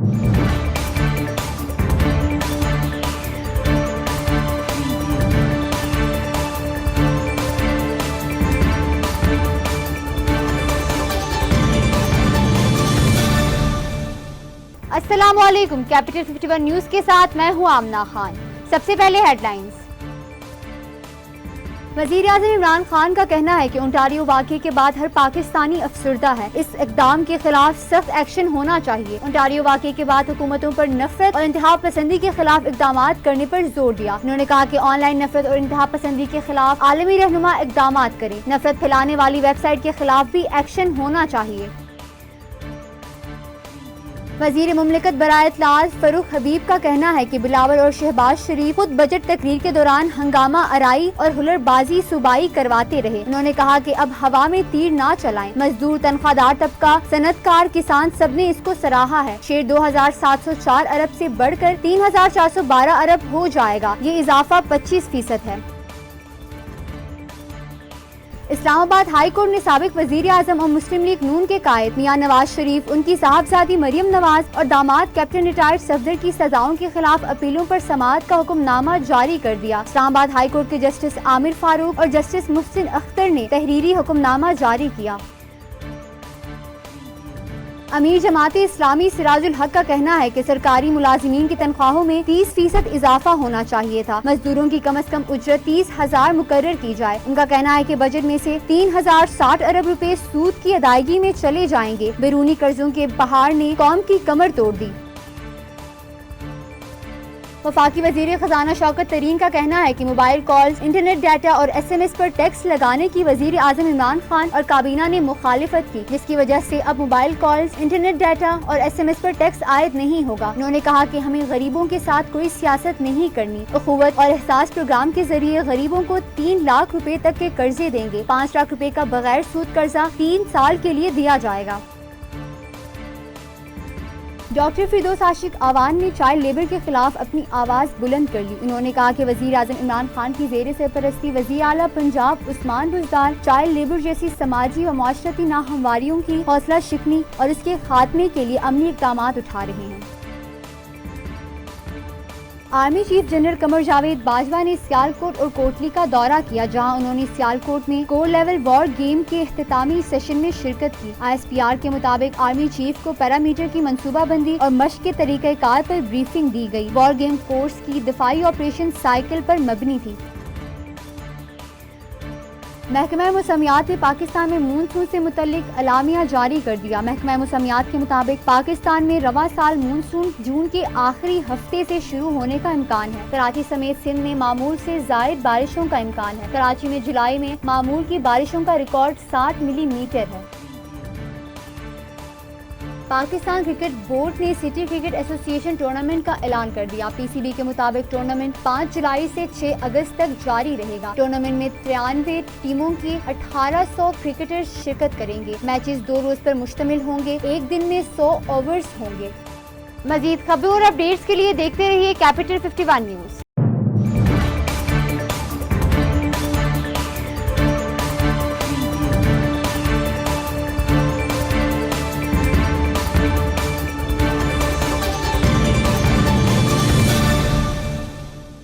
अस्सलामुअलैकुम। Capital 51 news के साथ मैं हूं आमना खान। सबसे पहले हेडलाइंस। वज़ीर-ए-आज़म इमरान खान का कहना है कि ओंटारियो वाक़े के बाद हर पाकिस्तानी अफसरदा है। इस इक़दाम के खिलाफ सख्त एक्शन होना चाहिए। ओंटारियो वाक़े के बाद हुकूमतों पर नफरत और इंतहा पसंदी के खिलाफ इक़दाम करने पर जोर दिया। उन्होंने कहा कि ऑनलाइन नफरत और इंतहा पसंदी के खिलाफ आलमी रहनुमा इक़दाम करें। नफरत फैलाने वाली वेबसाइट के खिलाफ भी एक्शन होना चाहिए। वज़ीर मुमलिकत बराए इत्तलात फरूख हबीब का कहना है कि बिलावल और शहबाज शरीफ खुद बजट तकरीर के दौरान हंगामा आराई और हुल्लड़बाजी सूबाई करवाते रहे। उन्होंने कहा कि अब हवा में तीर ना चलाएं। मजदूर, तनख्वाहदार तबका, सनतकार, किसान सबने इसको सराहा है। शेर 2704 अरब से बढ़कर 3412 अरब हो जाएगा। ये इजाफा 25% है। इस्लामाबाद हाई कोर्ट ने साबिक वज़ीर आज़म और मुस्लिम लीग नून के कायद मियां नवाज शरीफ, उनकी साहबजादी मरियम नवाज और दामाद कैप्टन रिटायर्ड सफदर की सजाओं के खिलाफ अपीलों पर समाअत का हुक्मनामा जारी कर दिया। इस्लामाबाद हाई कोर्ट के जस्टिस आमिर फारूक और जस्टिस मुहसिन अख्तर ने तहरीरी हुक्मनामा जारी किया। अमीर जमाते इस्लामी सिराजुल हक का कहना है कि सरकारी मुलाजिमीन की तनख्वाहों में 30% इजाफा होना चाहिए था। मजदूरों की कम अज कम उजरत 30,000 मुकर्रर की जाए। उनका कहना है कि बजट में से 3060 अरब रुपए सूद की अदायगी में चले जाएंगे। बैरूनी कर्जों के पहाड़ ने कौम की कमर तोड़ दी। वफाकी वजीर खजाना शौकत तरीन का कहना है कि मोबाइल कॉल्स, इंटरनेट डाटा और SMS पर टैक्स लगाने की वजीर आज़म इमरान खान और काबीना ने मुखालिफत की, जिसकी वजह से अब मोबाइल कॉल्स, इंटरनेट डाटा और SMS पर टैक्स आयद नहीं होगा। उन्होंने कहा कि हमें गरीबों के साथ कोई सियासत नहीं करनी। उखुवत और एहसास प्रोग्राम के जरिए गरीबों को 3 लाख रुपए तक के कर्जे देंगे। 5 लाख रुपए का बगैर सूद कर्जा 3 साल के लिए दिया जाएगा। डॉक्टर फिरदौस आशिक आवान ने चाइल्ड लेबर के खिलाफ अपनी आवाज बुलंद कर ली। उन्होंने कहा कि वजीर आज़म इमरान खान की जेर सरपरस्ती वज़ीर आला पंजाब उस्मान बुज़दार चाइल्ड लेबर जैसी समाजी व माशरती नाहमवारियों की हौसला शिकनी और इसके खात्मे के लिए अमली इक़दाम उठा रहे हैं। Army chief general Qamar Javed Bajwa ने सियालकोट और कोटली का दौरा किया, जहां उन्होंने सियालकोट में कोर लेवल वॉर गेम के इख्तितामी सेशन में शिरकत की। ISPR के मुताबिक आर्मी चीफ को पैरामीटर की मंसूबाबंदी और मश्क के तरीक़ेकार पर ब्रीफिंग दी गई। वॉर गेम कोर्स की दिफाई ऑपरेशन साइकिल पर मबनी थी। महकमा मौसमियात ने पाकिस्तान में मानसून से मुतल्लिक अलामिया जारी कर दिया। महकमा मौसमियात के मुताबिक पाकिस्तान में रवा साल मानसून जून के आखिरी हफ्ते से शुरू होने का इम्कान है। कराची समेत सिंध में मामूल से ज़ायद बारिशों का इम्कान है। कराची में जुलाई में मामूल की बारिशों का रिकॉर्ड 60 मिलीमीटर है। पाकिस्तान क्रिकेट बोर्ड ने सिटी क्रिकेट एसोसिएशन टूर्नामेंट का ऐलान कर दिया। PCB के मुताबिक टूर्नामेंट 5 जुलाई से 6 अगस्त तक जारी रहेगा। टूर्नामेंट में 93 टीमों की 1800 क्रिकेटर्स शिरकत करेंगे। मैचेस 2 रोज पर मुश्तमिल होंगे। एक दिन में 100 ओवर्स होंगे। मजीद खबरों और अपडेट्स के लिए देखते रहिए कैपिटल 51 न्यूज।